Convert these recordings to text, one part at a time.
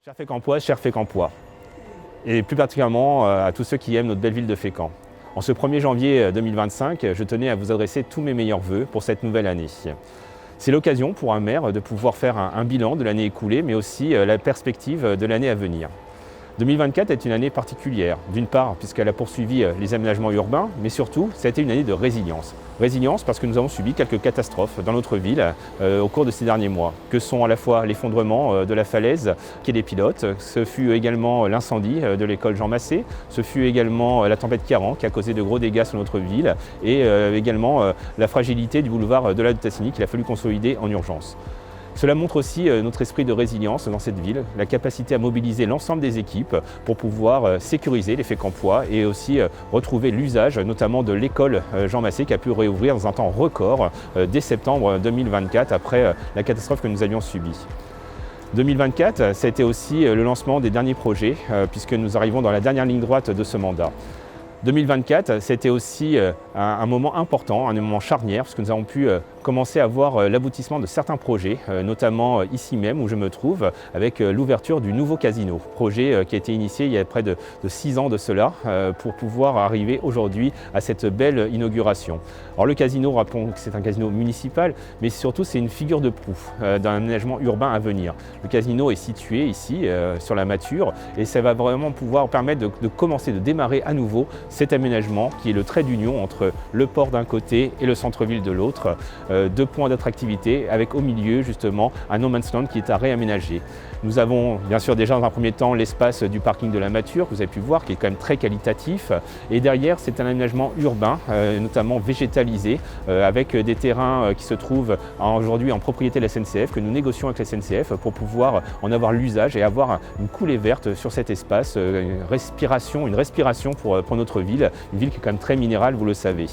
Cher Fécampoise, cher Fécampois, et plus particulièrement à tous ceux qui aiment notre belle ville de Fécamp. En ce 1er janvier 2025, je tenais à vous adresser tous mes meilleurs vœux pour cette nouvelle année. C'est l'occasion pour un maire de pouvoir faire un bilan de l'année écoulée, mais aussi la perspective de l'année à venir. 2024 est une année particulière, d'une part puisqu'elle a poursuivi les aménagements urbains, mais surtout ça a été une année de résilience. Résilience parce que nous avons subi quelques catastrophes dans notre ville au cours de ces derniers mois, que sont à la fois l'effondrement de la falaise qui est des pilotes, ce fut également l'incendie de l'école Jean Massé, ce fut également la tempête Ciarán qui a causé de gros dégâts sur notre ville et également la fragilité du boulevard de la Tassigny qu'il a fallu consolider en urgence. Cela montre aussi notre esprit de résilience dans cette ville, la capacité à mobiliser l'ensemble des équipes pour pouvoir sécuriser les Fécampois et aussi retrouver l'usage notamment de l'école Jean Massé qui a pu réouvrir dans un temps record dès septembre 2024 après la catastrophe que nous avions subie. 2024, ça a été aussi le lancement des derniers projets puisque nous arrivons dans la dernière ligne droite de ce mandat. 2024, c'était aussi un moment important, un moment charnière, parce que nous avons pu commencer à voir l'aboutissement de certains projets, notamment ici même où je me trouve, avec l'ouverture du nouveau casino. Projet qui a été initié il y a près de 6 ans de cela, pour pouvoir arriver aujourd'hui à cette belle inauguration. Alors le casino, rappelons que c'est un casino municipal, mais surtout c'est une figure de proue d'un aménagement urbain à venir. Le casino est situé ici, sur la Mature, et ça va vraiment pouvoir permettre de commencer, de démarrer à nouveau cet aménagement qui est le trait d'union entre le port d'un côté et le centre-ville de l'autre. 2 points d'attractivité avec au milieu justement un no man's land qui est à réaménager. Nous avons bien sûr déjà dans un premier temps l'espace du parking de la Mature que vous avez pu voir qui est quand même très qualitatif et derrière c'est un aménagement urbain notamment végétalisé avec des terrains qui se trouvent aujourd'hui en propriété de la SNCF que nous négocions avec la SNCF pour pouvoir en avoir l'usage et avoir une coulée verte sur cet espace, une respiration pour notre ville, une ville qui est quand même très minérale, vous le savez.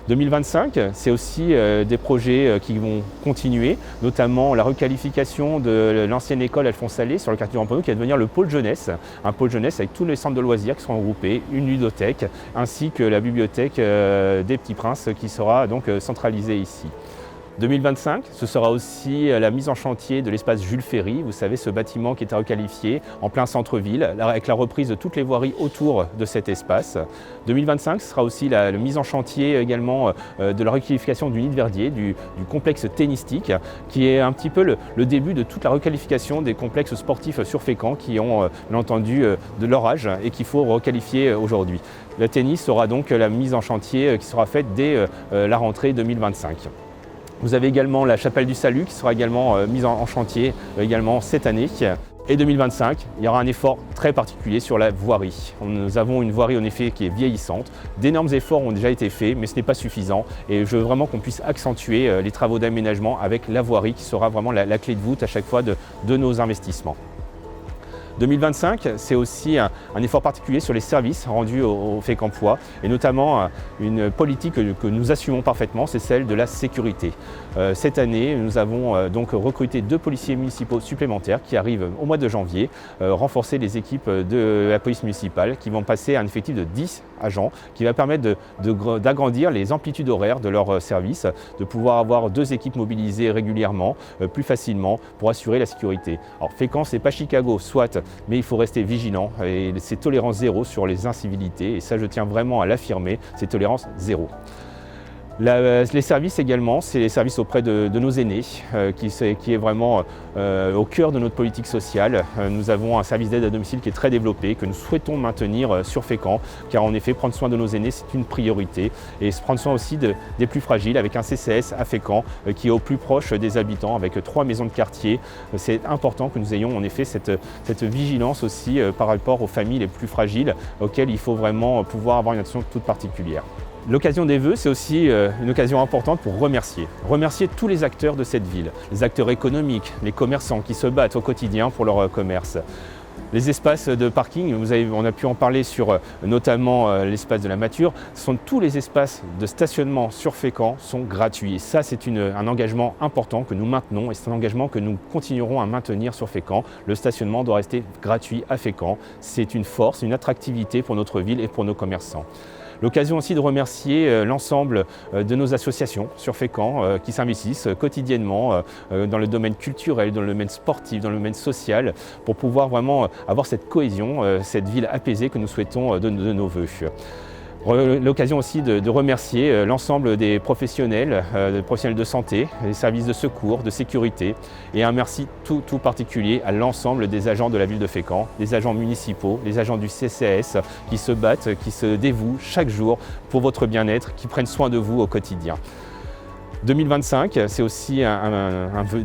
2025, c'est aussi des projets qui vont continuer, notamment la requalification de l'ancienne école Alphonse Allais sur le quartier du Ramponneau qui va devenir le pôle jeunesse, un pôle jeunesse avec tous les centres de loisirs qui seront regroupés, une ludothèque, ainsi que la bibliothèque des Petits Princes qui sera donc centralisée ici. 2025, ce sera aussi la mise en chantier de l'espace Jules Ferry, vous savez ce bâtiment qui est à requalifier en plein centre-ville, avec la reprise de toutes les voiries autour de cet espace. 2025, ce sera aussi la mise en chantier également de la requalification du nid de Verdier, du complexe tennistique, qui est un petit peu le début de toute la requalification des complexes sportifs sur Fécamp qui ont bien entendu de leur âge et qu'il faut requalifier aujourd'hui. Le tennis sera donc la mise en chantier qui sera faite dès la rentrée 2025. Vous avez également la chapelle du Salut qui sera également mise en chantier également cette année. Et 2025, il y aura un effort très particulier sur la voirie. Nous avons une voirie en effet qui est vieillissante. D'énormes efforts ont déjà été faits, mais ce n'est pas suffisant. Et je veux vraiment qu'on puisse accentuer les travaux d'aménagement avec la voirie qui sera vraiment la clé de voûte à chaque fois de nos investissements. 2025, c'est aussi un effort particulier sur les services rendus aux Fécampois et notamment une politique que nous assumons parfaitement, c'est celle de la sécurité. Cette année, nous avons donc recruté 2 policiers municipaux supplémentaires qui arrivent au mois de janvier, renforcer les équipes de la police municipale qui vont passer à un effectif de 10 agents qui va permettre d'agrandir les amplitudes horaires de leur service, de pouvoir avoir 2 équipes mobilisées régulièrement, plus facilement pour assurer la sécurité. Alors Fécamp, c'est pas Chicago, soit, mais il faut rester vigilant et c'est tolérance zéro sur les incivilités et ça je tiens vraiment à l'affirmer, c'est tolérance zéro. Les services également, c'est les services auprès de nos aînés qui est vraiment au cœur de notre politique sociale. Nous avons un service d'aide à domicile qui est très développé, que nous souhaitons maintenir sur Fécamp, car en effet prendre soin de nos aînés c'est une priorité et prendre soin aussi des plus fragiles avec un CCS à Fécamp qui est au plus proche des habitants avec 3 maisons de quartier. C'est important que nous ayons en effet cette vigilance aussi par rapport aux familles les plus fragiles auxquelles il faut vraiment pouvoir avoir une attention toute particulière. L'occasion des vœux, c'est aussi une occasion importante pour remercier tous les acteurs de cette ville, les acteurs économiques, les commerçants qui se battent au quotidien pour leur commerce. Les espaces de parking, on a pu en parler sur notamment l'espace de la Mature, tous les espaces de stationnement sur Fécamp sont gratuits. Et ça, c'est un engagement important que nous maintenons et c'est un engagement que nous continuerons à maintenir sur Fécamp. Le stationnement doit rester gratuit à Fécamp. C'est une force, une attractivité pour notre ville et pour nos commerçants. L'occasion aussi de remercier l'ensemble de nos associations sur Fécamp qui s'investissent quotidiennement dans le domaine culturel, dans le domaine sportif, dans le domaine social, pour pouvoir vraiment avoir cette cohésion, cette ville apaisée que nous souhaitons de nos vœux. L'occasion aussi de remercier l'ensemble des professionnels de santé, des services de secours, de sécurité, et un merci tout particulier à l'ensemble des agents de la ville de Fécamp, des agents municipaux, les agents du CCAS qui se battent, qui se dévouent chaque jour pour votre bien-être, qui prennent soin de vous au quotidien. 2025, c'est aussi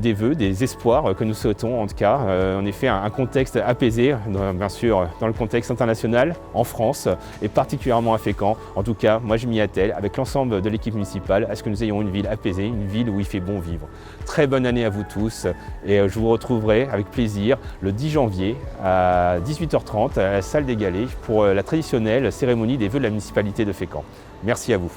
des vœux, des espoirs que nous souhaitons en tout cas. En effet, un contexte apaisé, bien sûr, dans le contexte international, en France et particulièrement à Fécamp. En tout cas, moi je m'y attelle avec l'ensemble de l'équipe municipale à ce que nous ayons une ville apaisée, une ville où il fait bon vivre. Très bonne année à vous tous et je vous retrouverai avec plaisir le 10 janvier à 18h30 à la salle des Galets pour la traditionnelle cérémonie des vœux de la municipalité de Fécamp. Merci à vous.